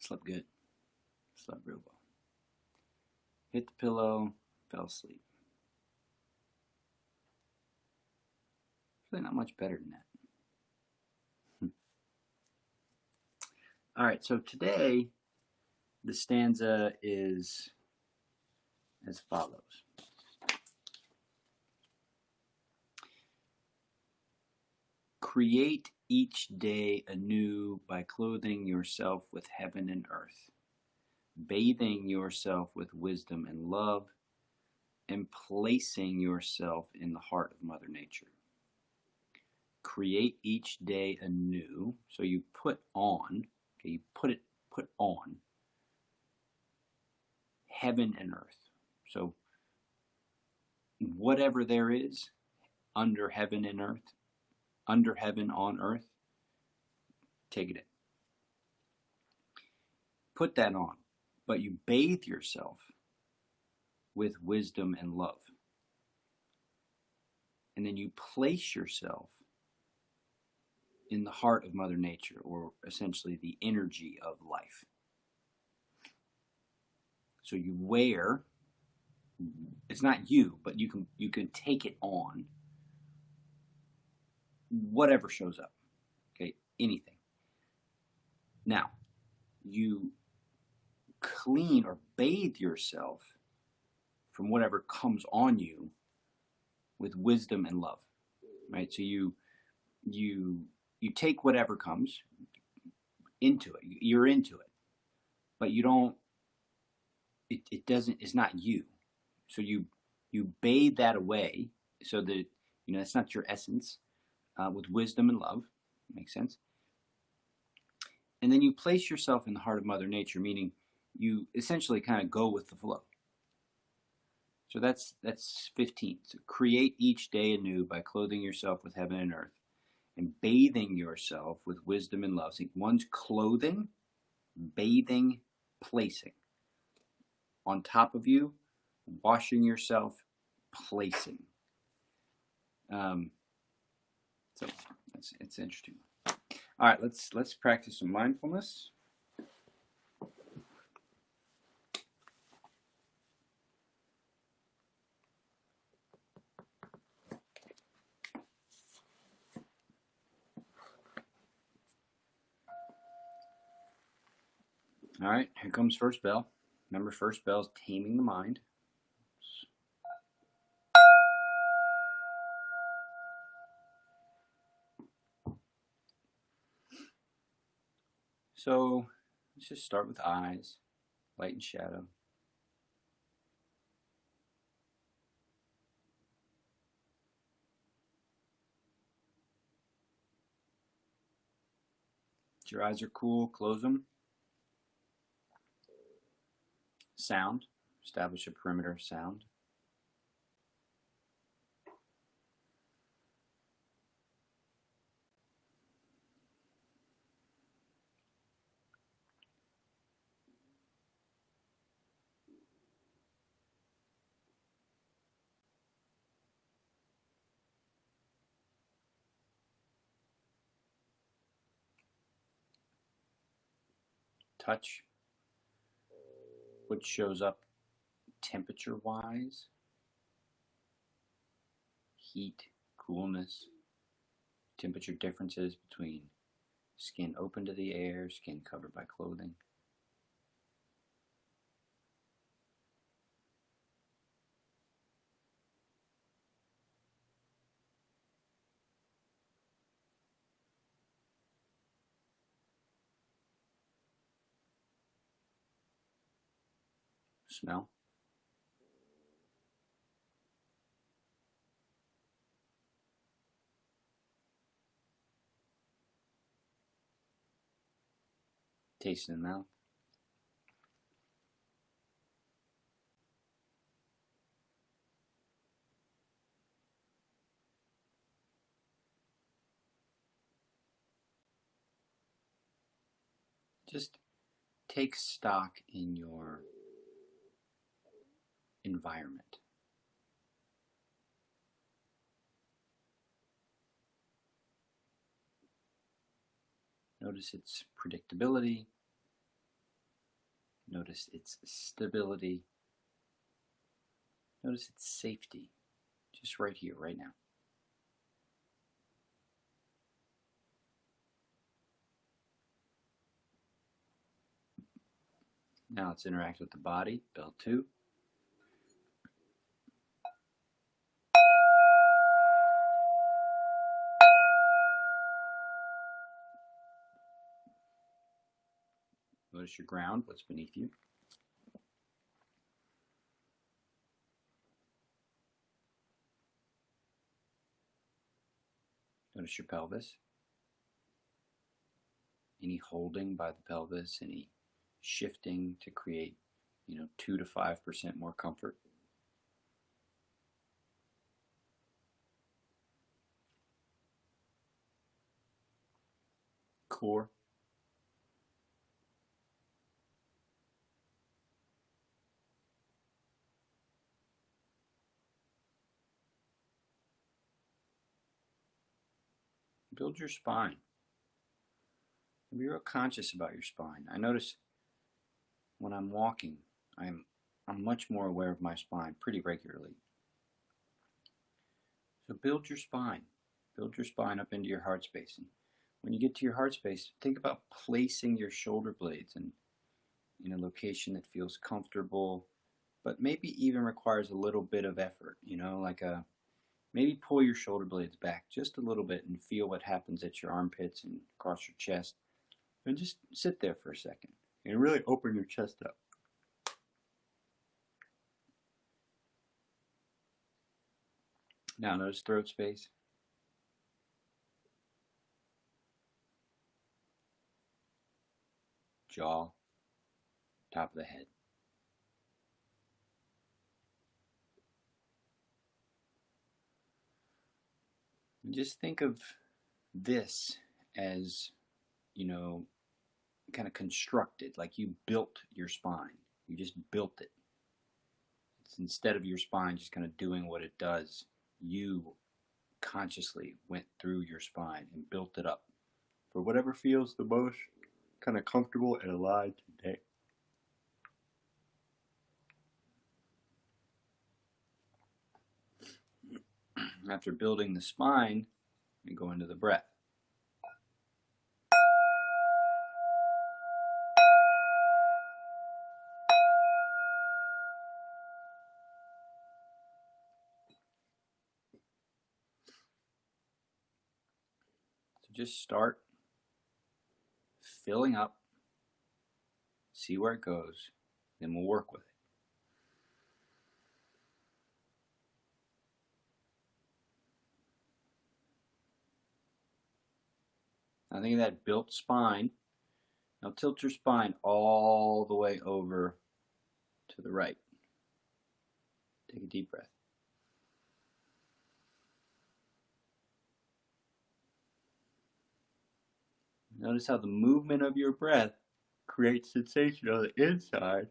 Slept good. Slept real well. Hit the pillow, fell asleep. Really not much better than that. All right, so today the stanza is as follows. Create each day anew by clothing yourself with heaven and earth, bathing yourself with wisdom and love, and placing yourself in the heart of Mother Nature. Create each day anew, so you put on, okay, you put on heaven and earth. So whatever there is under heaven and earth, under heaven on earth, take it in. Put that on, but you bathe yourself with wisdom and love. And then you place yourself in the heart of Mother Nature, or essentially the energy of life. So you wear, it's not you, but you can take it on, whatever shows up, okay, anything. Now, you clean or bathe yourself from whatever comes on you with wisdom and love, right? So you take whatever comes into it. You're into it, but you don't. It doesn't. It's not you. So you bathe that away, so that that's not your essence, with wisdom and love. Makes sense. And then you place yourself in the heart of Mother Nature, meaning you essentially kind of go with the flow. So that's 15. So create each day anew by clothing yourself with heaven and earth, and bathing yourself with wisdom and love. So one's clothing, bathing, placing. On top of you, washing yourself, placing. So it's interesting. All right, let's practice some mindfulness. All right, here comes first bell. Remember, first bell is taming the mind. So let's just start with eyes, light and shadow. If your eyes are cool, close them. Sound, establish a perimeter of sound. Touch, what shows up temperature-wise, heat, coolness, temperature differences between skin open to the air, skin covered by clothing. Smell. Taste in the mouth. Just take stock in your environment. Notice its predictability, Notice its stability. Notice its safety, just right here, right now. Now let's interact with the body, bell 2. Notice your ground, what's beneath you. Notice your pelvis. Any holding by the pelvis, any shifting to create, 2 to 5% more comfort. Core. Build your spine. Be real conscious about your spine. I notice when I'm walking, I'm much more aware of my spine pretty regularly. So build your spine. Build your spine up into your heart space. And when you get to your heart space, think about placing your shoulder blades in a location that feels comfortable, but maybe even requires a little bit of effort, maybe pull your shoulder blades back just a little bit and feel what happens at your armpits and across your chest. And just sit there for a second and really open your chest up. Now notice throat space. Jaw, top of the head. And just think of this as, kind of constructed, like you built your spine. You just built it. It's instead of your spine just kind of doing what it does, you consciously went through your spine and built it up for whatever feels the most kind of comfortable and alive today. After building the spine, we go into the breath. So just start filling up, see where it goes, then we'll work with it. Now think of that built spine. Now tilt your spine all the way over to the right. Take a deep breath. Notice how the movement of your breath creates sensation on the inside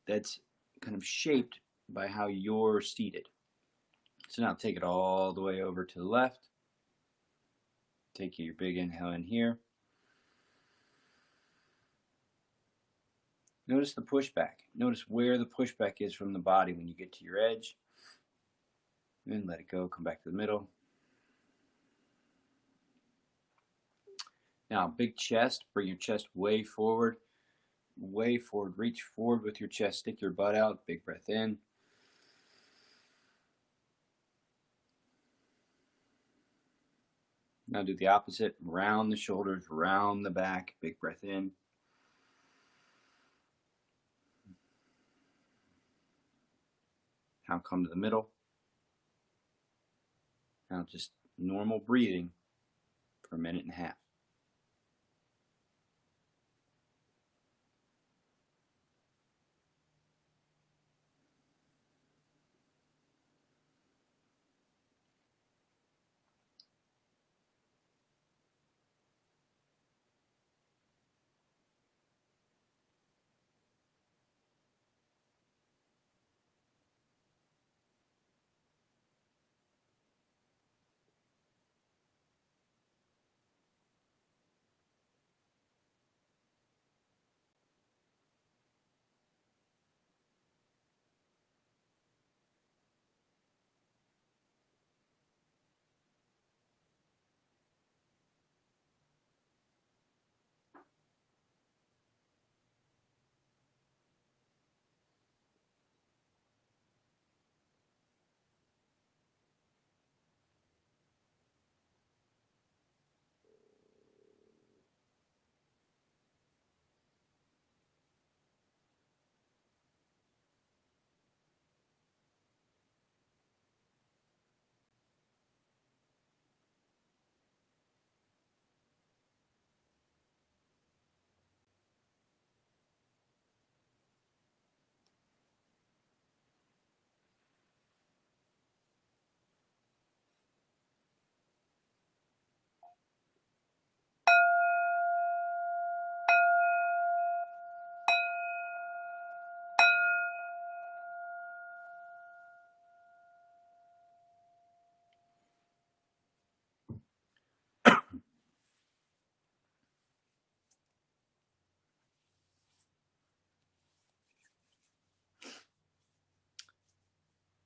that's kind of shaped by how you're seated. So now take it all the way over to the left. Take your big inhale in here. Notice the pushback. Notice where the pushback is from the body when you get to your edge. Then let it go, come back to the middle. Now, big chest, bring your chest way forward. Way forward, reach forward with your chest, stick your butt out, big breath in. Now do the opposite, round the shoulders, round the back, big breath in. Now come to the middle. Now just normal breathing for 1.5 minutes.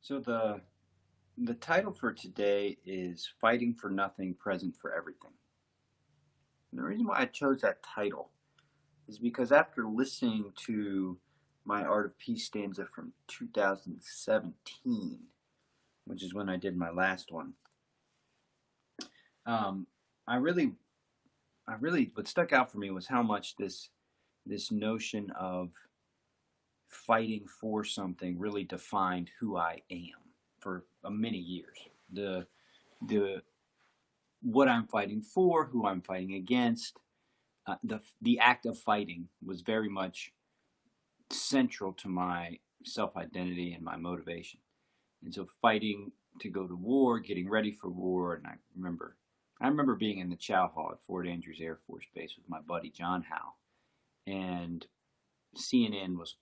So the title for today is Fighting for Nothing, Present for Everything. And the reason why I chose that title is because after listening to my Art of Peace stanza from 2017, which is when I did my last one, um, I really, what stuck out for me was how much this notion of fighting for something really defined who I am for many years. The what I'm fighting for, who I'm fighting against, the act of fighting was very much central to my self identity and my motivation. And so fighting to go to war, getting ready for war, and I remember being in the chow hall at Fort Andrews Air Force Base with my buddy John Howe, and CNN was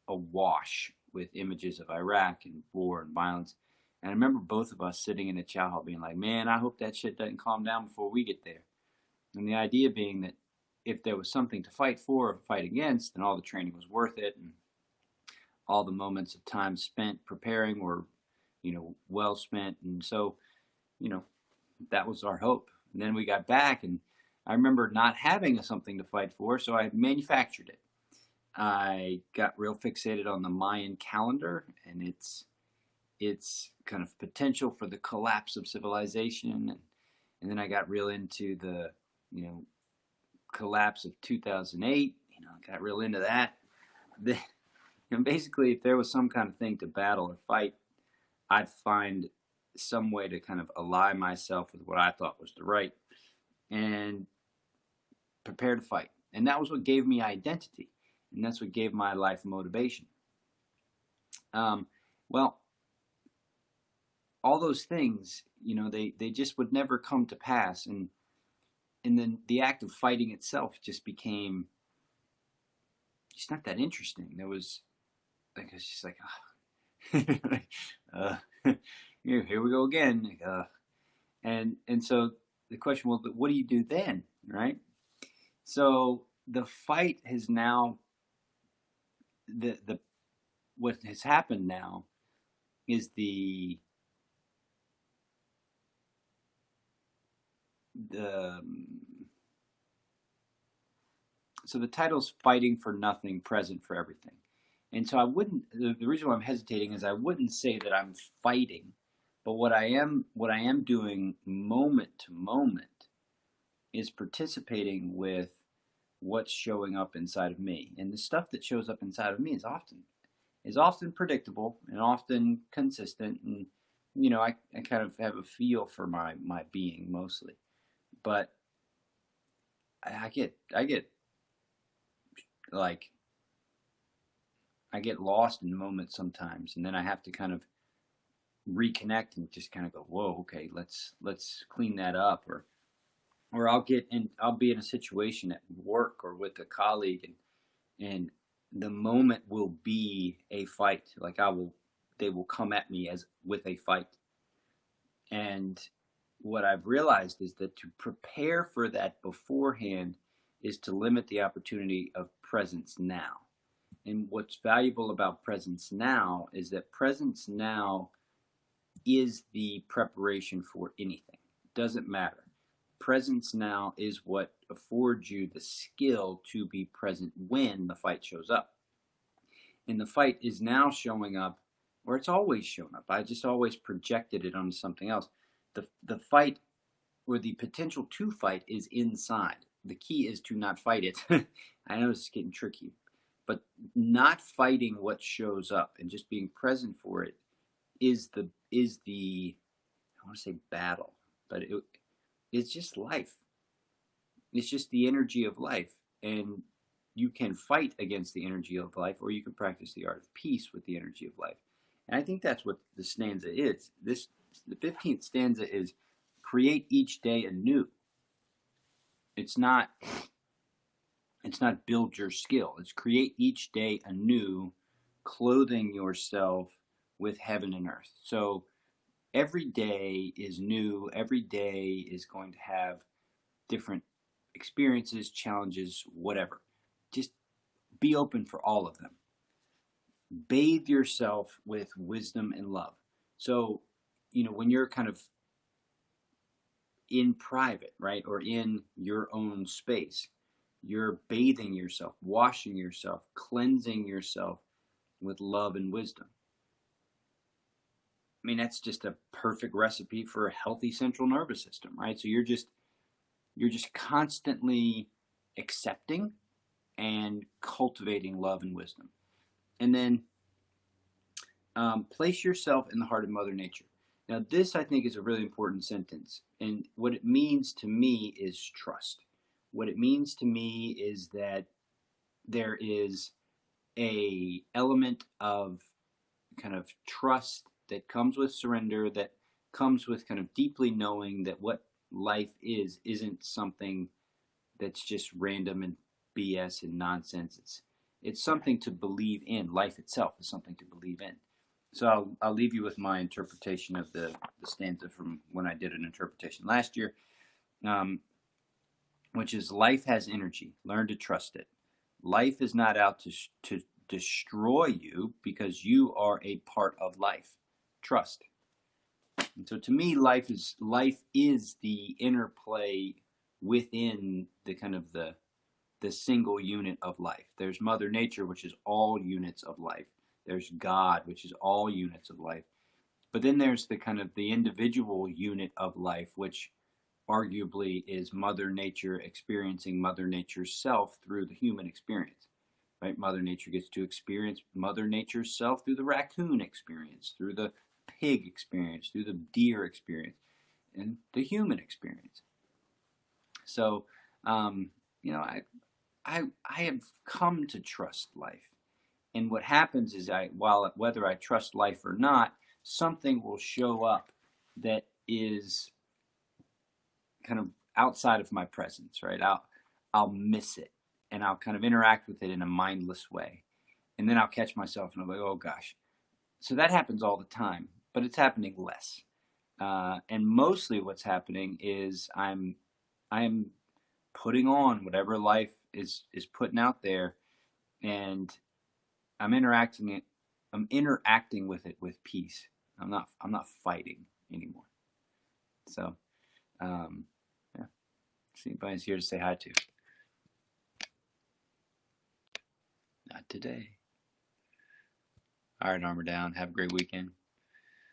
awash with images of Iraq and war and violence. And I remember both of us sitting in the chow hall being like, man, I hope that shit doesn't calm down before we get there. And the idea being that if there was something to fight for or fight against, then all the training was worth it, and all the moments of time spent preparing were, well spent. And so, you know, that was our hope. And then we got back, and I remember not having something to fight for, so I manufactured it. I got real fixated on the Mayan calendar and its kind of potential for the collapse of civilization, and then I got real into the collapse of 2008. Got real into that. And basically, if there was some kind of thing to battle or fight, I'd find some way to kind of ally myself with what I thought was the right and prepare to fight. And that was what gave me identity, and that's what gave my life motivation. Well, all those things, they just would never come to pass, and then the act of fighting itself just became just not that interesting. There was like it's just like, here we go again, and so the question, well, what do you do then, right? So the fight has now the what has happened now is so the title's Fighting for Nothing, Present for Everything. And so the reason why I'm hesitating is I wouldn't say that I'm fighting, but what I am doing moment to moment is participating with what's showing up inside of me. And the stuff that shows up inside of me is often predictable and often consistent, and I kind of have a feel for my being mostly. But I get like I get lost in moments sometimes, and then I have to kind of reconnect and just kind of go, whoa, okay, let's clean that up, or I'll be in a situation at work or with a colleague, and the moment will be a fight. Like they will come at me as with a fight, and what I've realized is that to prepare for that beforehand is to limit the opportunity of presence now. And what's valuable about presence now is that presence now is the preparation for anything. It doesn't matter. Presence now is what affords you the skill to be present when the fight shows up. And the fight is now showing up, or it's always shown up. I just always projected it onto something else. The fight, or the potential to fight, is inside. The key is to not fight it. I know it's getting tricky, but not fighting what shows up and just being present for it is the I want to say battle, but it's just life. It's just the energy of life, and you can fight against the energy of life, or you can practice the art of peace with the energy of life. And I think that's what the stanza is. The 15th stanza is create each day anew. It's not build your skill. It's create each day anew, clothing yourself with heaven and earth. So every day is new. Every day is going to have different experiences, challenges, whatever. Just be open for all of them. Bathe yourself with wisdom and love. So, when you're kind of in private, right, or in your own space, you're bathing yourself, washing yourself, cleansing yourself with love and wisdom. I mean, that's just a perfect recipe for a healthy central nervous system, right? So you're just constantly accepting and cultivating love and wisdom. And then place yourself in the heart of Mother Nature. Now, this I think is a really important sentence. And what it means to me is trust. What it means to me is that there is a element of kind of trust that comes with surrender, that comes with kind of deeply knowing that what life isn't something that's just random and BS and nonsense. It's something to believe in. Life itself is something to believe in. So I'll leave you with my interpretation of the stanza from when I did an interpretation last year, which is life has energy. Learn to trust it. Life is not out to destroy you because you are a part of life. Trust. And so to me, life is the interplay within the kind of the single unit of life. There's Mother Nature, which is all units of life. There's God, which is all units of life. But then there's the kind of the individual unit of life, which arguably is Mother Nature experiencing Mother Nature's self through the human experience. Right? Mother Nature gets to experience Mother Nature's self through the raccoon experience, through the pig experience, through the deer experience, and the human experience. So, I have come to trust life. And what happens is whether I trust life or not, something will show up that is kind of outside of my presence, right? I'll miss it and I'll kind of interact with it in a mindless way. And then I'll catch myself and I'm like, oh gosh. So that happens all the time, but it's happening less. And mostly what's happening is I'm putting on whatever life is putting out there, and I'm interacting with it with peace. I'm not fighting anymore. So, yeah. See if anybody's here to say hi to. Not today. All right, Armor Down. Have a great weekend.